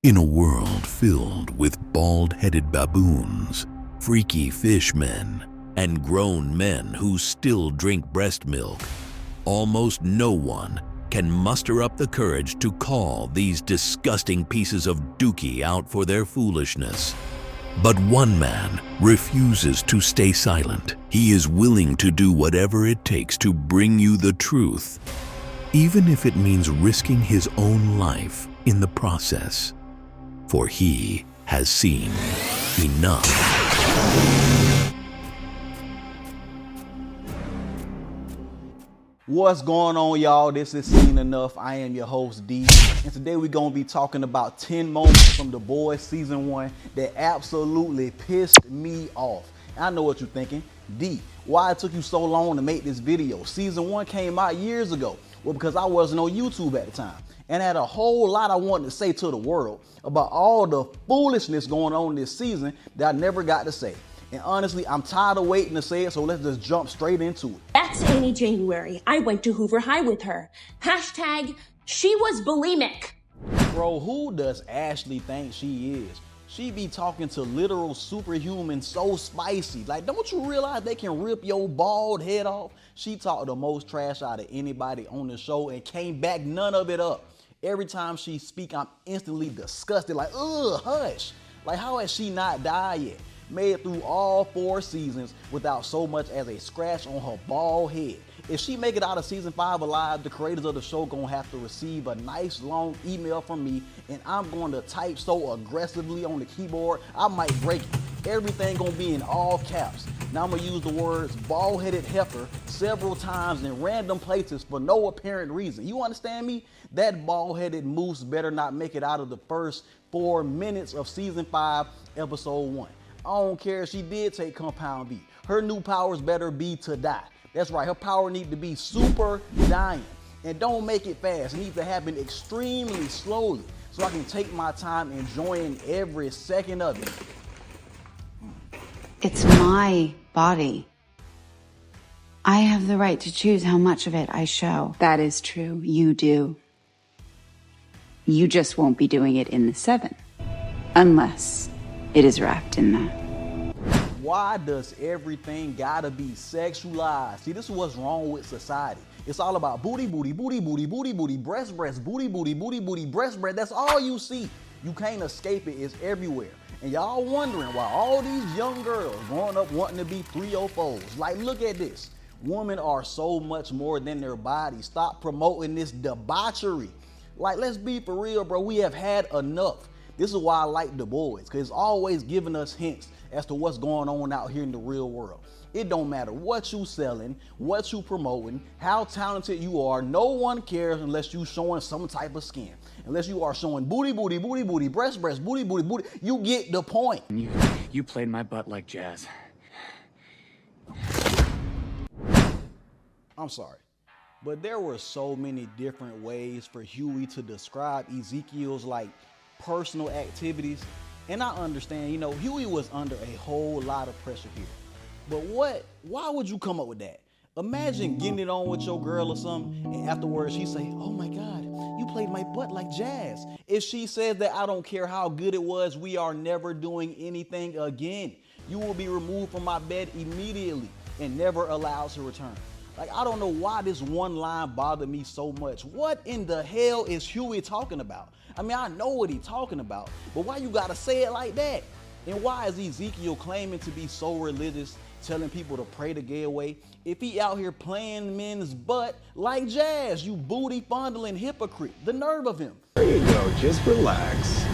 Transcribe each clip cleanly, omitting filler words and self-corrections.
In a world filled with bald-headed baboons, freaky fishmen, and grown men who still drink breast milk, almost no one can muster up the courage to call these disgusting pieces of dookie out for their foolishness. But one man refuses to stay silent. He is willing to do whatever it takes to bring you the truth, even if it means risking his own life in the process. For he has seen enough. What's going on, y'all? This is Seen Enough. I am your host, D. And today we're going to be talking about 10 moments from The Boys Season 1 that absolutely pissed me off. And I know what you're thinking. D, why it took you so long to make this video? Season 1 came out years ago. Well, because I wasn't on YouTube at the time. And I had a whole lot I wanted to say to the world about all the foolishness going on this season that I never got to say. And honestly, I'm tired of waiting to say it, so let's just jump straight into it. That's Annie January. I went to Hoover High with her. Hashtag, she was bulimic. Bro, who does Ashley think she is? She be talking to literal superhumans so spicy. Like, don't you realize they can rip your bald head off? She talked the most trash out of anybody on the show and came back none of it up. Every time she speak, I'm instantly disgusted. Like, ugh, hush. Like, how has she not died yet? Made it through all 4 seasons without so much as a scratch on her bald head. If she make it out of season 5 alive, the creators of the show gonna have to receive a nice long email from me, and I'm going to type so aggressively on the keyboard, I might break it. Everything gonna be in all caps. Now I'm gonna use the words bald-headed heifer several times in random places for no apparent reason. You understand me? That bald-headed moose better not make it out of the first 4 minutes of season 5, episode 1. I don't care if she did take Compound V. Her new powers better be to die. That's right, her power need to be super dying. And don't make it fast. It needs to happen extremely slowly so I can take my time enjoying every second of it. It's my body. I have the right to choose how much of it I show. That is true. You do. You just won't be doing it in the 7. Unless it is wrapped in that. Why does everything gotta be sexualized? See, this is what's wrong with society. It's all about booty, booty, booty, booty, booty, booty, breast, breast, booty, booty, booty, booty, breast, breast. That's all you see. You can't escape it. It's everywhere. And y'all wondering why all these young girls growing up wanting to be 304s. Like, look at this. Women are so much more than their bodies. Stop promoting this debauchery. Like, let's be for real, bro. We have had enough. This is why I like The Boys, because it's always giving us hints as to what's going on out here in the real world. It don't matter what you selling, what you promoting, how talented you are. No one cares unless you showing some type of skin. Unless you are showing booty, booty, booty, booty, breast, breast, booty, booty, booty. You get the point. You played my butt like jazz. I'm sorry, but there were so many different ways for Huey to describe Ezekiel's personal activities. And I understand, Huey was under a whole lot of pressure here. But why would you come up with that? Imagine getting it on with your girl or something, and afterwards she say, oh my God, you played my butt like jazz. If she says that, I don't care how good it was, we are never doing anything again. You will be removed from my bed immediately and never allowed to return. I don't know why this one line bothered me so much. What in the hell is Huey talking about? I mean, I know what he's talking about, but why you gotta say it like that? And why is Ezekiel claiming to be so religious, telling people to pray the gay away, if he out here playing men's butt like jazz, you booty fondling hypocrite? The nerve of him. There you go, just relax.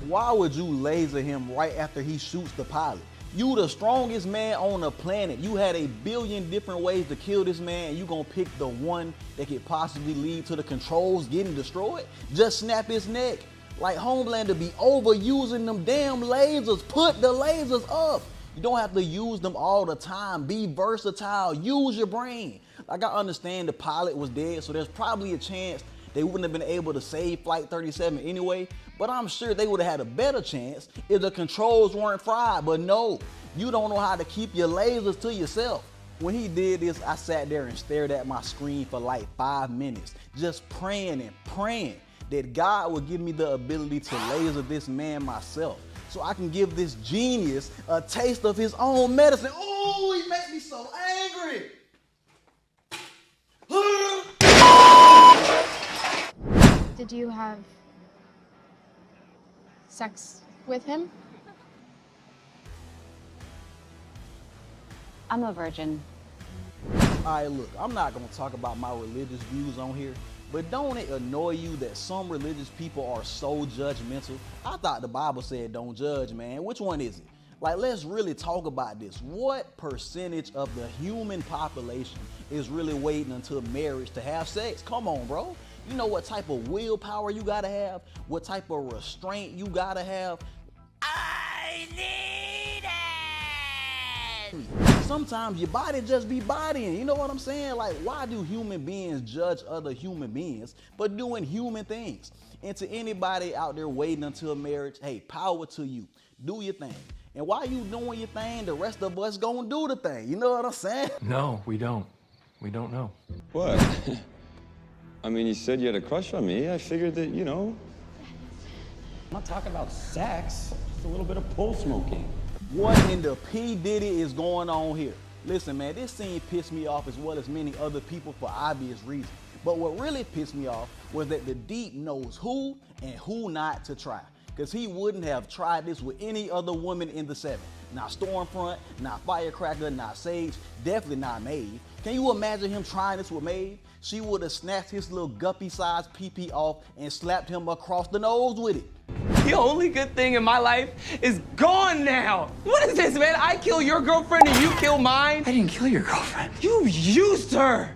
Why would you laser him right after he shoots the pilot? You the strongest man on the planet. You had a billion different ways to kill this man, and you gonna pick the one that could possibly lead to the controls getting destroyed? Just snap his neck. Like Homelander be overusing them damn lasers. Put the lasers up. You don't have to use them all the time. Be versatile. Use your brain. I understand the pilot was dead, so there's probably a chance they wouldn't have been able to save Flight 37 anyway, but I'm sure they would have had a better chance if the controls weren't fried. But no, you don't know how to keep your lasers to yourself. When he did this, I sat there and stared at my screen for like 5 minutes, just praying and praying that God would give me the ability to laser this man myself, so I can give this genius a taste of his own medicine. Ooh, he makes me so angry. Did you have sex with him? I'm a virgin. All right, look, I'm not gonna talk about my religious views on here, but don't it annoy you that some religious people are so judgmental? I thought the Bible said don't judge, man. Which one is it? Like, let's really talk about this. What percentage of the human population is really waiting until marriage to have sex? Come on, bro. You know what type of willpower you gotta have? What type of restraint you gotta have? I need it! Sometimes your body just be bodying, you know what I'm saying? Like, why do human beings judge other human beings for doing human things? And to anybody out there waiting until marriage, hey, power to you. Do your thing. And while you doing your thing, the rest of us gonna do the thing. You know what I'm saying? No, we don't. We don't know. What? I mean, you said you had a crush on me. I figured that, you know. I'm not talking about sex, just a little bit of pole smoking. What in the P. Diddy is going on here? Listen, man, this scene pissed me off as well as many other people for obvious reasons. But what really pissed me off was that the Deep knows who and who not to try. Because he wouldn't have tried this with any other woman in the 7. Not Stormfront, not Firecracker, not Sage, definitely not Maeve. Can you imagine him trying this with Maeve? She would have snatched his little guppy-sized pee-pee off and slapped him across the nose with it. The only good thing in my life is gone now. What is this, man? I kill your girlfriend and you kill mine? I didn't kill your girlfriend. You used her.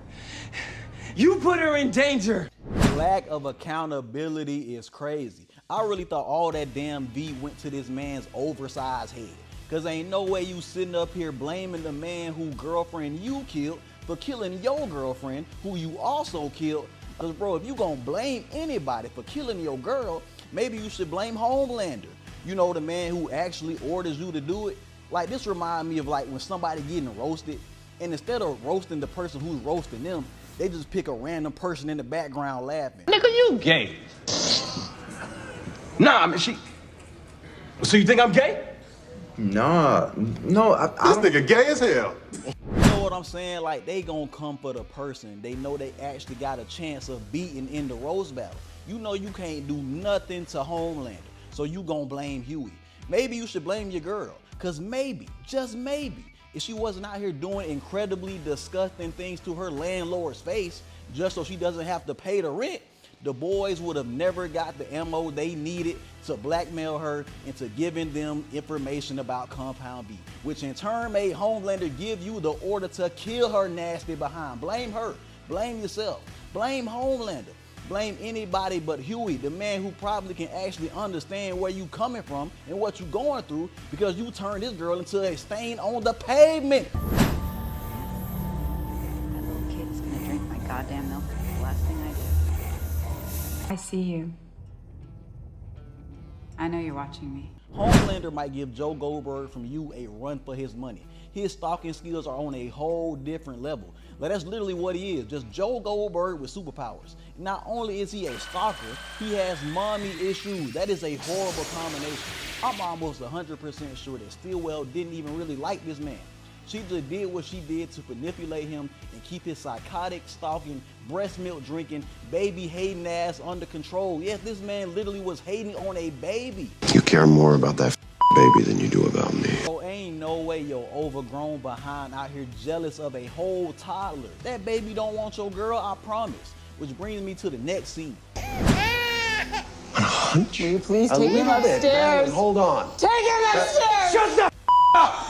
You put her in danger. Lack of accountability is crazy. I really thought all that damn V went to this man's oversized head. Cause ain't no way you sitting up here blaming the man who girlfriend you killed for killing your girlfriend who you also killed. Cause bro, if you gonna blame anybody for killing your girl, maybe you should blame Homelander. You know, the man who actually orders you to do it. Like, this remind me of like when somebody getting roasted, and instead of roasting the person who's roasting them, they just pick a random person in the background laughing. Nigga, you gay. Nah, I mean, So you think I'm gay? Nah, no, I This nigga gay as hell. You know what I'm saying? Like, they gonna come for the person they know they actually got a chance of beating in the roast battle. You know you can't do nothing to Homelander, so you gonna blame Huey. Maybe you should blame your girl, cause maybe, just maybe, if she wasn't out here doing incredibly disgusting things to her landlord's face just so she doesn't have to pay the rent, the boys would have never got the ammo they needed to blackmail her into giving them information about Compound B, which in turn made Homelander give you the order to kill her nasty behind. Blame her, blame yourself, blame Homelander, blame anybody but Huey, the man who probably can actually understand where you coming from and what you going through, because you turned this girl into a stain on the pavement. That little kid's gonna drink my goddamn milk. It's the last thing I do. I see you. I know you're watching me. Homelander might give Joe Goldberg from You a run for his money. His stalking skills are on a whole different level. Like, that's literally what he is, just Joe Goldberg with superpowers. Not only is he a stalker, he has mommy issues. That is a horrible combination. I'm almost 100% sure that Stillwell didn't even really like this man. She just did what she did to manipulate him and keep his psychotic, stalking, breast milk drinking, baby hating ass under control. Yes, this man literally was hating on a baby. You care more about that baby than you do about me. So ain't no way your overgrown behind out here jealous of a whole toddler. That baby don't want your girl, I promise. Which brings me to the next scene. Hunch? Will you please take him upstairs? Hold on. Take him upstairs! Shut the up!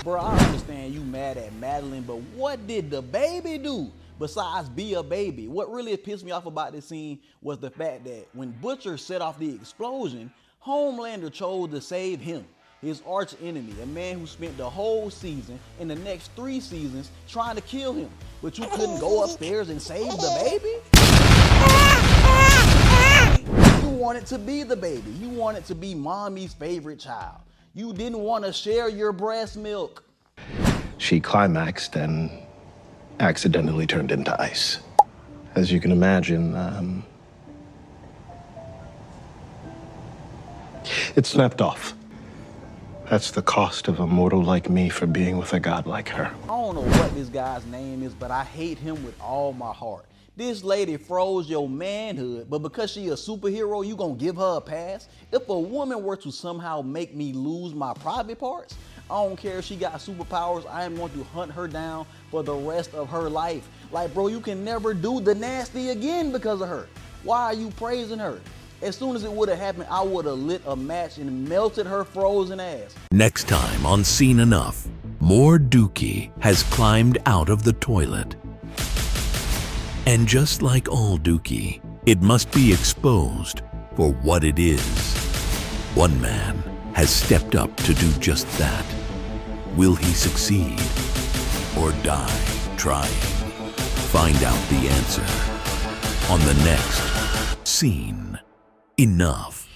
Bro, I understand you mad at Madeline, but what did the baby do besides be a baby? What really pissed me off about this scene was the fact that when Butcher set off the explosion, Homelander chose to save him, his arch enemy, a man who spent the whole season and the next 3 seasons trying to kill him. But you couldn't go upstairs and save the baby? You wanted to be the baby. You wanted to be mommy's favorite child. You didn't want to share your breast milk. She climaxed and accidentally turned into ice. As you can imagine, it snapped off. That's the cost of a mortal like me for being with a god like her. I don't know what this guy's name is, but I hate him with all my heart. This lady froze your manhood, but because she a superhero, you gonna give her a pass? If a woman were to somehow make me lose my private parts, I don't care if she got superpowers, I am going to hunt her down for the rest of her life. Like, bro, you can never do the nasty again because of her. Why are you praising her? As soon as it would have happened, I would have lit a match and melted her frozen ass. Next time on Scene Enough, more Dookie has climbed out of the toilet. And just like all Dookie, it must be exposed for what it is. One man has stepped up to do just that. Will he succeed or die trying? Find out the answer on the next Scene Enough.